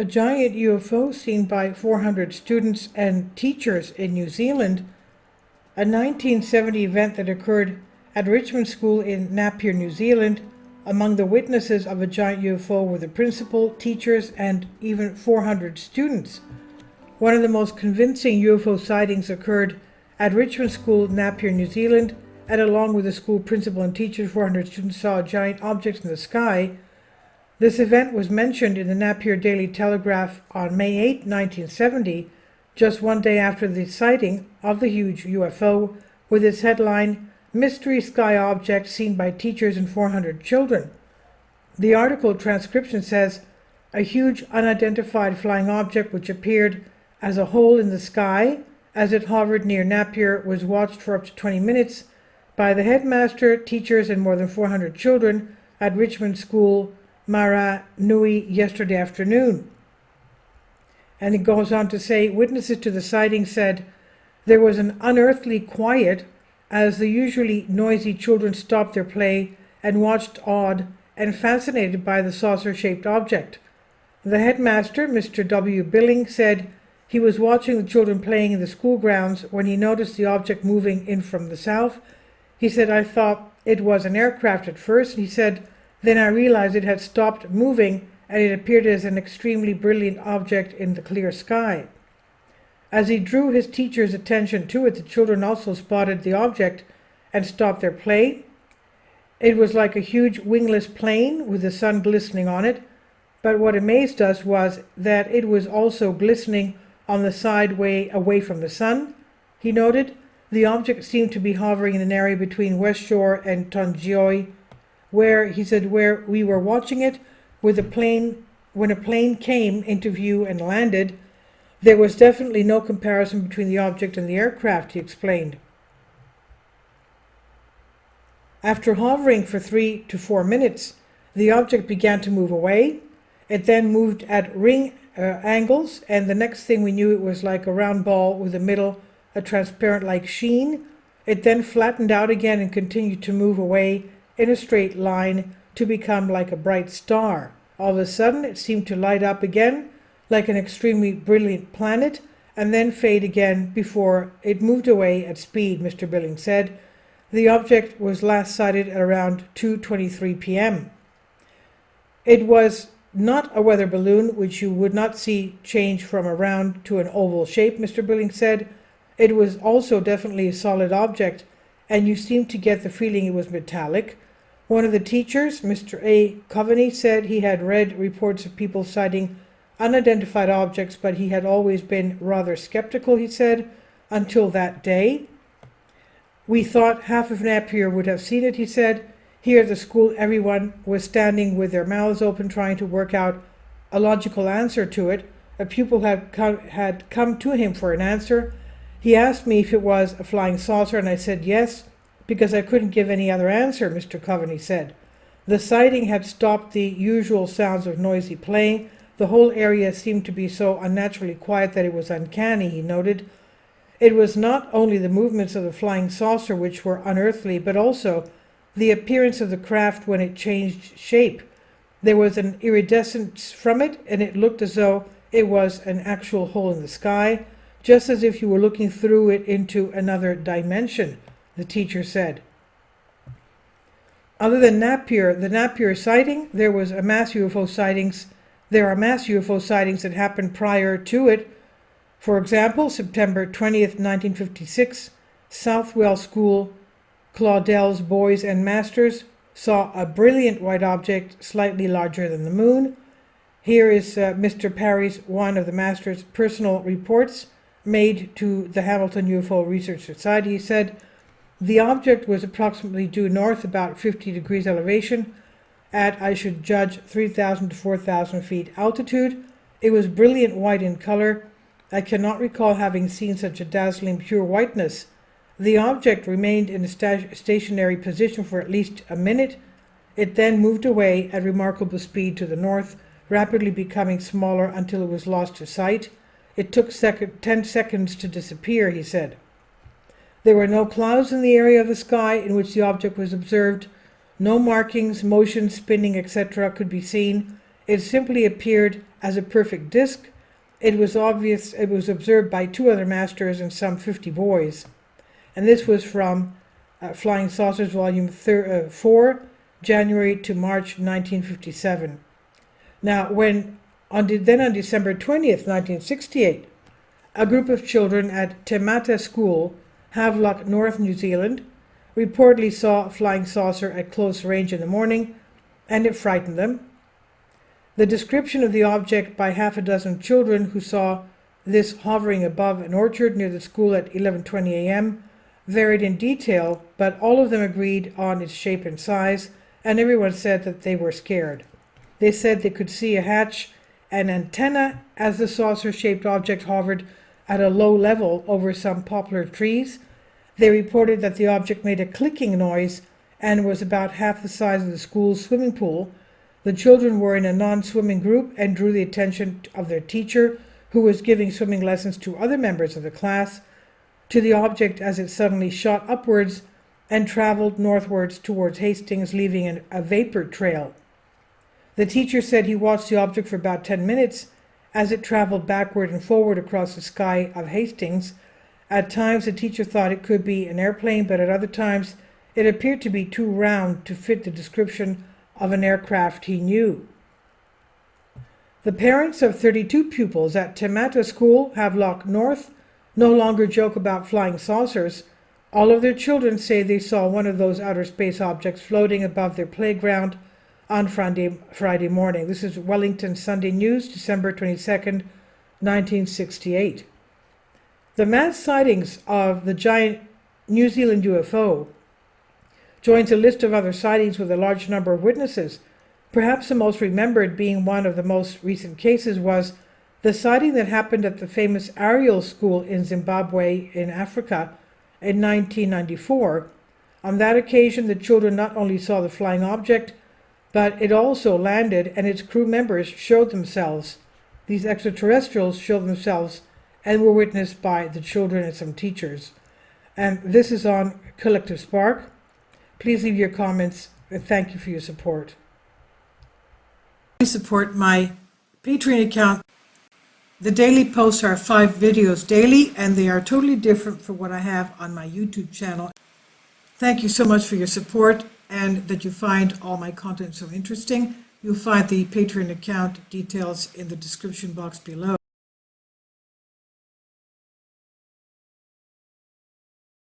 a giant UFO seen by 400 students and teachers in New Zealand, a 1970 event that occurred at Richmond School in Napier, New Zealand. Among the witnesses of a giant UFO were the principal, teachers, and even 400 students. One of the most convincing UFO sightings occurred at Richmond School, Napier, New Zealand, and along with the school principal and teachers, 400 students saw giant objects in the sky. This event was mentioned in the Napier Daily Telegraph on May 8, 1970, just one day after the sighting of the huge UFO, with its headline, "Mystery Sky Object Seen by Teachers and 400 Children." The article transcription says, "A huge unidentified flying object which appeared as a hole in the sky as it hovered near Napier was watched for up to 20 minutes by the headmaster, teachers, and more than 400 children at Richmond School, Mara Nui, yesterday afternoon." And it goes on to say, witnesses to the sighting said, "There was an unearthly quiet as the usually noisy children stopped their play and watched awed and fascinated by the saucer-shaped object. The headmaster, Mr. W. Billing, said he was watching the children playing in the school grounds when he noticed the object moving in from the south. He said, 'I thought it was an aircraft at first.' He said, 'Then I realized it had stopped moving and it appeared as an extremely brilliant object in the clear sky.' As he drew his teacher's attention to it, the children also spotted the object and stopped their play. It was like a huge wingless plane with the sun glistening on it, but what amazed us was that it was also glistening on the side way away from the sun," he noted. "The object seemed to be hovering in an area between West Shore and Tongioi, where, he said, where we were watching it with a plane. When a plane came into view and landed, there was definitely no comparison between the object and the aircraft," he explained. After hovering for 3 to 4 minutes, the object began to move away. It then moved at ring angles, and the next thing we knew, it was like a round ball with a middle, a transparent-like sheen. It then flattened out again and continued to move away in a straight line to become like a bright star. All of a sudden, it seemed to light up again like an extremely brilliant planet, and then fade again before it moved away at speed," Mr. Billing said. The object was last sighted at around 2:23 p.m. "It was not a weather balloon, which you would not see change from a round to an oval shape," Mr. Billing said. "It was also definitely a solid object, and you seemed to get the feeling it was metallic." One of the teachers, Mr. A. Coveney, said he had read reports of people sighting unidentified objects, but he had always been rather skeptical, he said, until that day. "We thought half of Napier would have seen it," he said. "Here at the school, everyone was standing with their mouths open trying to work out a logical answer to it. A pupil had come to him for an answer. He asked me if it was a flying saucer, and I said yes, because I couldn't give any other answer," Mr. Coveney said. The sighting had stopped the usual sounds of noisy playing. The whole area seemed to be so unnaturally quiet that it was uncanny, he noted. It was not only the movements of the flying saucer which were unearthly, but also the appearance of the craft when it changed shape. There was an iridescence from it, and it looked as though it was an actual hole in the sky, just as if you were looking through it into another dimension, the teacher said. Other than Napier, the Napier sighting, there are mass UFO sightings that happened prior to it. For example, September 20th, 1956, Southwell School, Claudel's boys and masters saw a brilliant white object slightly larger than the moon. Here is Mr. Parry's, one of the masters' personal reports made to the Hamilton UFO Research Society. He said, "The object was approximately due north about 50 degrees elevation at, I should judge, 3,000 to 4,000 feet altitude. It was brilliant white in color. I cannot recall having seen such a dazzling pure whiteness. The object remained in a stationary position for at least a minute. It then moved away at remarkable speed to the north, rapidly becoming smaller until it was lost to sight. It took 10 seconds to disappear," he said. There were no clouds in the area of the sky in which the object was observed. No markings, motion, spinning, etc. could be seen. It simply appeared as a perfect disk. It was observed by 2 other masters and some 50 boys. And this was from Flying Saucers Volume 4, January to March 1957. Now, on December 20th, 1968, a group of children at Te Mata School, Havelock, North New Zealand, reportedly saw a flying saucer at close range in the morning, and it frightened them. The description of the object by half a dozen children who saw this hovering above an orchard near the school at 11:20 a.m. varied in detail, but all of them agreed on its shape and size, and everyone said that they were scared. They said they could see a hatch and antenna as the saucer-shaped object hovered at a low level over some poplar trees. They reported that the object made a clicking noise and was about half the size of the school's swimming pool. The children were in a non-swimming group and drew the attention of their teacher, who was giving swimming lessons to other members of the class, to the object as it suddenly shot upwards and traveled northwards towards Hastings, leaving a vapor trail. The teacher said he watched the object for about 10 minutes as it traveled backward and forward across the sky of Hastings. At times the teacher thought it could be an airplane, but at other times it appeared to be too round to fit the description of an aircraft he knew. The parents of 32 pupils at Te Mata School, Havelock North, no longer joke about flying saucers. All of their children say they saw one of those outer space objects floating above their playground on Friday morning. This is Wellington Sunday News, December 22nd, 1968. The mass sightings of the giant New Zealand UFO joins a list of other sightings with a large number of witnesses. Perhaps the most remembered, being one of the most recent cases, was the sighting that happened at the famous Ariel School in Zimbabwe in Africa in 1994. On that occasion, the children not only saw the flying object, but it also landed and its crew members showed themselves. These extraterrestrials showed themselves and were witnessed by the children and some teachers. And this is on Collective Spark. Please leave your comments, and thank you for your support. Please support my Patreon account. The daily posts are 5 videos daily, and they are totally different from what I have on my YouTube channel. Thank you so much for your support and that you find all my content so interesting. You'll find the Patreon account details in the description box below.